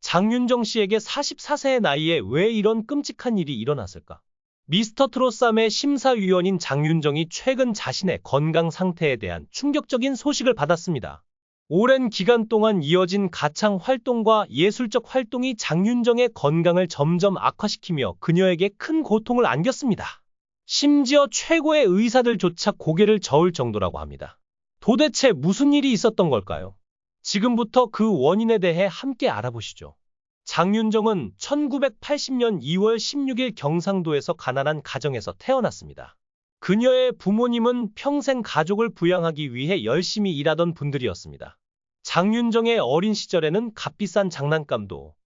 장윤정 씨에게 44세의 나이에 왜 이런 끔찍한 일이 일어났을까? 미스터 트롯3의 심사위원인 장윤정이 최근 자신의 건강 상태에 대한 충격적인 소식을 받았습니다. 오랜 기간 동안 이어진 가창 활동과 예술적 활동이 장윤정의 건강을 점점 악화시키며 그녀에게 큰 고통을 안겼습니다. 심지어 최고의 의사들조차 고개를 저을 정도라고 합니다. 도대체 무슨 일이 있었던 걸까요? 지금부터 그 원인에 대해 함께 알아보시죠. 장윤정은 1980년 2월 16일 경상도에서 가난한 가정에서 태어났습니다. 그녀의 부모님은 평생 가족을 부양하기 위해 열심히 일하던 분들이었습니다. 장윤정의 어린 시절에는 값비싼 장난감도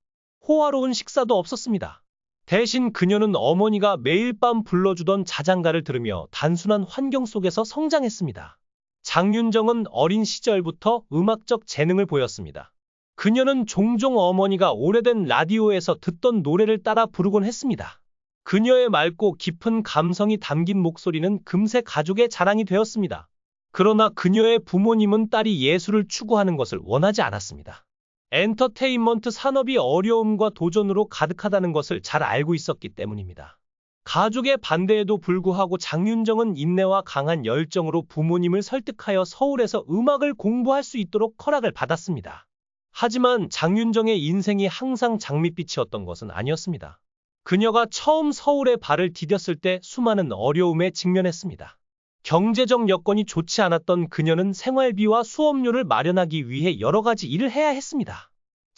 호화로운 식사도 없었습니다. 대신 그녀는 어머니가 매일 밤 불러주던 자장가를 들으며 단순한 환경 속에서 성장했습니다. 장윤정은 어린 시절부터 음악적 재능을 보였습니다. 그녀는 종종 어머니가 오래된 라디오에서 듣던 노래를 따라 부르곤 했습니다. 그녀의 맑고 깊은 감성이 담긴 목소리는 금세 가족의 자랑이 되었습니다. 그러나 그녀의 부모님은 딸이 예술을 추구하는 것을 원하지 않았습니다. 엔터테인먼트 산업이 어려움과 도전으로 가득하다는 것을 잘 알고 있었기 때문입니다. 가족의 반대에도 불구하고 장윤정은 인내와 강한 열정으로 부모님을 설득하여 서울에서 음악을 공부할 수 있도록 허락을 받았습니다. 하지만 장윤정의 인생이 항상 장밋빛이었던 것은 아니었습니다. 그녀가 처음 서울에 발을 디뎠을 때 수많은 어려움에 직면했습니다. 경제적 여건이 좋지 않았던 그녀는 생활비와 수업료를 마련하기 위해 여러 가지 일을 해야 했습니다.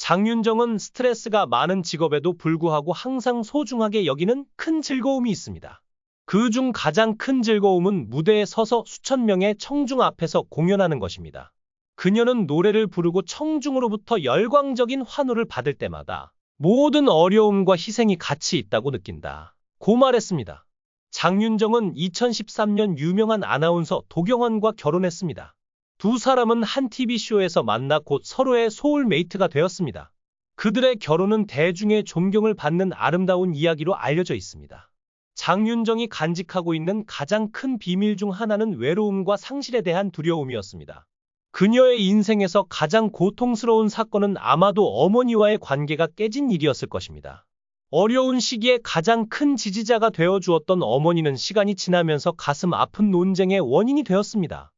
장윤정은 스트레스가 많은 직업에도 불구하고 항상 소중하게 여기는 큰 즐거움이 있습니다. 그중 가장 큰 즐거움은 무대에 서서 수천 명의 청중 앞에서 공연하는 것입니다. 그녀는 노래를 부르고 청중으로부터 열광적인 환호를 받을 때마다 모든 어려움과 희생이 같이 있다고 느낀다 고 말했습니다. 장윤정은 2013년 유명한 아나운서 도경원과 결혼했습니다. 두 사람은 한 TV쇼에서 만나 곧 서로의 소울메이트가 되었습니다. 그들의 결혼은 대중의 존경을 받는 아름다운 이야기로 알려져 있습니다. 장윤정이 간직하고 있는 가장 큰 비밀 중 하나는 외로움과 상실에 대한 두려움이었습니다. 그녀의 인생에서 가장 고통스러운 사건은 아마도 어머니와의 관계가 깨진 일이었을 것입니다. 어려운 시기에 가장 큰 지지자가 되어주었던 어머니는 시간이 지나면서 가슴 아픈 논쟁의 원인이 되었습니다.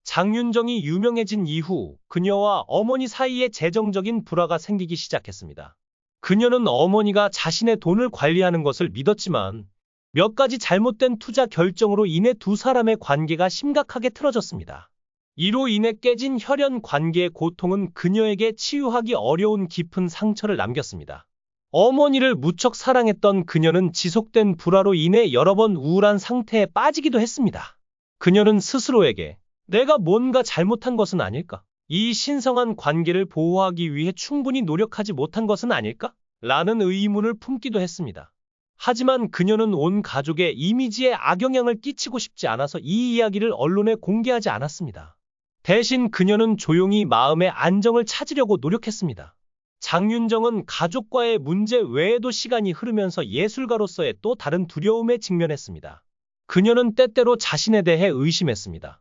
장윤정이 유명해진 이후 그녀와 어머니 사이에 재정적인 불화가 생기기 시작했습니다. 그녀는 어머니가 자신의 돈을 관리하는 것을 믿었지만 몇 가지 잘못된 투자 결정으로 인해 두 사람의 관계가 심각하게 틀어졌습니다. 이로 인해 깨진 혈연 관계의 고통은 그녀에게 치유하기 어려운 깊은 상처를 남겼습니다. 어머니를 무척 사랑했던 그녀는 지속된 불화로 인해 여러 번 우울한 상태에 빠지기도 했습니다. 그녀는 스스로에게 내가 뭔가 잘못한 것은 아닐까? 이 신성한 관계를 보호하기 위해 충분히 노력하지 못한 것은 아닐까? 라는 의문을 품기도 했습니다. 하지만 그녀는 온 가족의 이미지에 악영향을 끼치고 싶지 않아서 이 이야기를 언론에 공개하지 않았습니다. 대신 그녀는 조용히 마음의 안정을 찾으려고 노력했습니다. 장윤정은 가족과의 문제 외에도 시간이 흐르면서 예술가로서의 또 다른 두려움에 직면했습니다. 그녀는 때때로 자신에 대해 의심했습니다.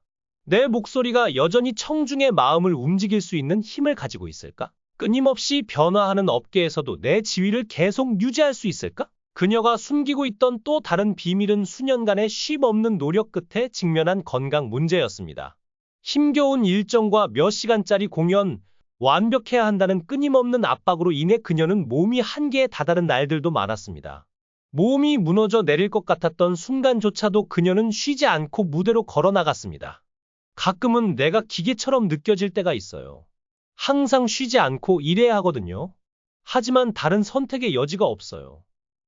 내 목소리가 여전히 청중의 마음을 움직일 수 있는 힘을 가지고 있을까? 끊임없이 변화하는 업계에서도 내 지위를 계속 유지할 수 있을까? 그녀가 숨기고 있던 또 다른 비밀은 수년간의 쉼없는 노력 끝에 직면한 건강 문제였습니다. 힘겨운 일정과 몇 시간짜리 공연, 완벽해야 한다는 끊임없는 압박으로 인해 그녀는 몸이 한계에 다다른 날들도 많았습니다. 몸이 무너져 내릴 것 같았던 순간조차도 그녀는 쉬지 않고 무대로 걸어 나갔습니다. 가끔은 내가 기계처럼 느껴질 때가 있어요. 항상 쉬지 않고 일해야 하거든요. 하지만 다른 선택의 여지가 없어요.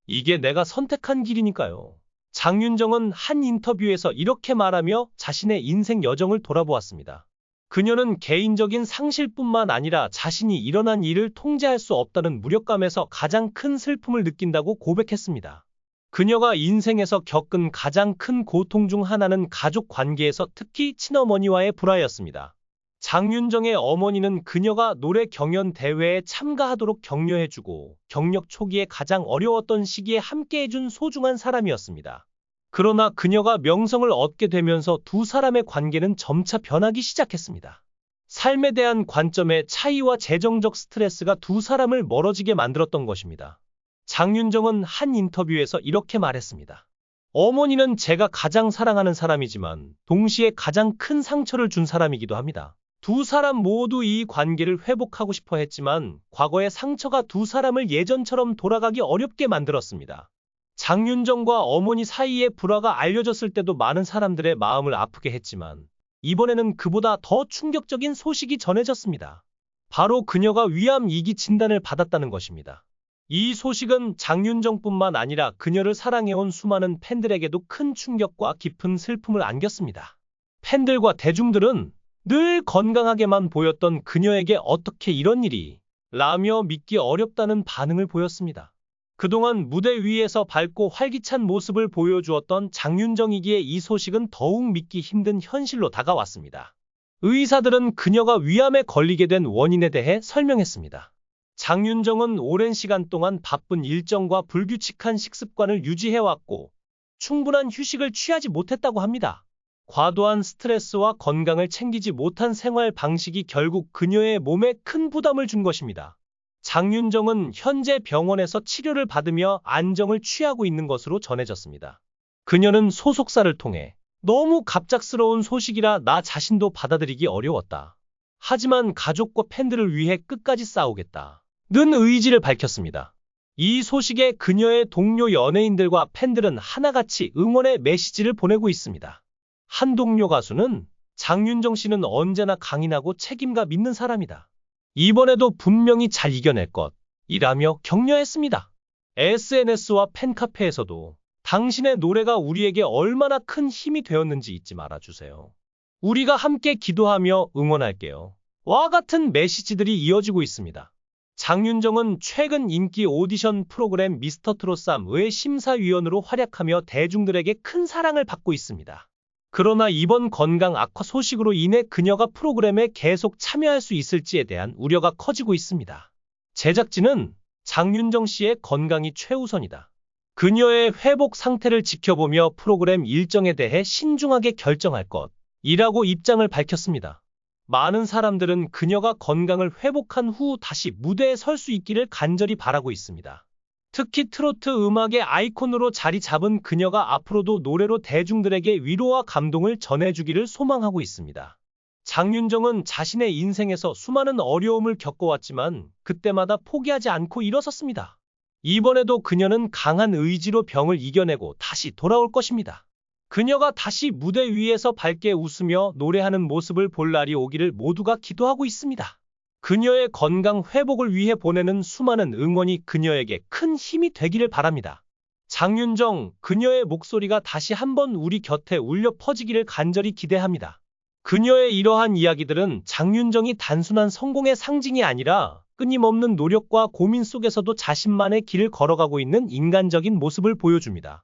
이게 내가 선택한 길이니까요. 장윤정은 한 인터뷰에서 이렇게 말하며 자신의 인생 여정을 돌아보았습니다. 그녀는 개인적인 상실뿐만 아니라 자신이 일어난 일을 통제할 수 없다는 무력감에서 가장 큰 슬픔을 느낀다고 고백했습니다. 그녀가 인생에서 겪은 가장 큰 고통 중 하나는 가족 관계에서 특히 친어머니와의 불화였습니다. 장윤정의 어머니는 그녀가 노래 경연 대회에 참가하도록 격려해주고 경력 초기에 가장 어려웠던 시기에 함께해준 소중한 사람이었습니다. 그러나 그녀가 명성을 얻게 되면서 두 사람의 관계는 점차 변하기 시작했습니다. 삶에 대한 관점의 차이와 재정적 스트레스가 두 사람을 멀어지게 만들었던 것입니다. 장윤정은 한 인터뷰에서 이렇게 말했습니다. 어머니는 제가 가장 사랑하는 사람이지만 동시에 가장 큰 상처를 준 사람이기도 합니다. 두 사람 모두 이 관계를 회복하고 싶어 했지만 과거의 상처가 두 사람을 예전처럼 돌아가기 어렵게 만들었습니다. 장윤정과 어머니 사이의 불화가 알려졌을 때도 많은 사람들의 마음을 아프게 했지만 이번에는 그보다 더 충격적인 소식이 전해졌습니다. 바로 그녀가 위암 2기 진단을 받았다는 것입니다. 이 소식은 장윤정뿐만 아니라 그녀를 사랑해온 수많은 팬들에게도 큰 충격과 깊은 슬픔을 안겼습니다. 팬들과 대중들은 늘 건강하게만 보였던 그녀에게 어떻게 이런 일이 라며 믿기 어렵다는 반응을 보였습니다. 그동안 무대 위에서 밝고 활기찬 모습을 보여주었던 장윤정이기에 이 소식은 더욱 믿기 힘든 현실로 다가왔습니다. 의사들은 그녀가 위암에 걸리게 된 원인에 대해 설명했습니다. 장윤정은 오랜 시간 동안 바쁜 일정과 불규칙한 식습관을 유지해왔고 충분한 휴식을 취하지 못했다고 합니다. 과도한 스트레스와 건강을 챙기지 못한 생활 방식이 결국 그녀의 몸에 큰 부담을 준 것입니다. 장윤정은 현재 병원에서 치료를 받으며 안정을 취하고 있는 것으로 전해졌습니다. 그녀는 소속사를 통해 너무 갑작스러운 소식이라 나 자신도 받아들이기 어려웠다. 하지만 가족과 팬들을 위해 끝까지 싸우겠다. 는 의지를 밝혔습니다. 이 소식에 그녀의 동료 연예인들과 팬들은 하나같이 응원의 메시지를 보내고 있습니다. 한 동료 가수는 장윤정 씨는 언제나 강인하고 책임감 있는 사람이다. 이번에도 분명히 잘 이겨낼 것이라며 격려했습니다. SNS와 팬카페에서도 당신의 노래가 우리에게 얼마나 큰 힘이 되었는지 잊지 말아주세요. 우리가 함께 기도하며 응원할게요. 와 같은 메시지들이 이어지고 있습니다. 장윤정은 최근 인기 오디션 프로그램 미스터트롯3의 심사위원으로 활약하며 대중들에게 큰 사랑을 받고 있습니다. 그러나 이번 건강 악화 소식으로 인해 그녀가 프로그램에 계속 참여할 수 있을지에 대한 우려가 커지고 있습니다. 제작진은 장윤정 씨의 건강이 최우선이다. 그녀의 회복 상태를 지켜보며 프로그램 일정에 대해 신중하게 결정할 것이라고 입장을 밝혔습니다. 많은 사람들은 그녀가 건강을 회복한 후 다시 무대에 설 수 있기를 간절히 바라고 있습니다. 특히 트로트 음악의 아이콘으로 자리 잡은 그녀가 앞으로도 노래로 대중들에게 위로와 감동을 전해주기를 소망하고 있습니다. 장윤정은 자신의 인생에서 수많은 어려움을 겪어왔지만 그때마다 포기하지 않고 일어섰습니다. 이번에도 그녀는 강한 의지로 병을 이겨내고 다시 돌아올 것입니다. 그녀가 다시 무대 위에서 밝게 웃으며 노래하는 모습을 볼 날이 오기를 모두가 기도하고 있습니다. 그녀의 건강 회복을 위해 보내는 수많은 응원이 그녀에게 큰 힘이 되기를 바랍니다. 장윤정, 그녀의 목소리가 다시 한번 우리 곁에 울려 퍼지기를 간절히 기대합니다. 그녀의 이러한 이야기들은 장윤정이 단순한 성공의 상징이 아니라 끊임없는 노력과 고민 속에서도 자신만의 길을 걸어가고 있는 인간적인 모습을 보여줍니다.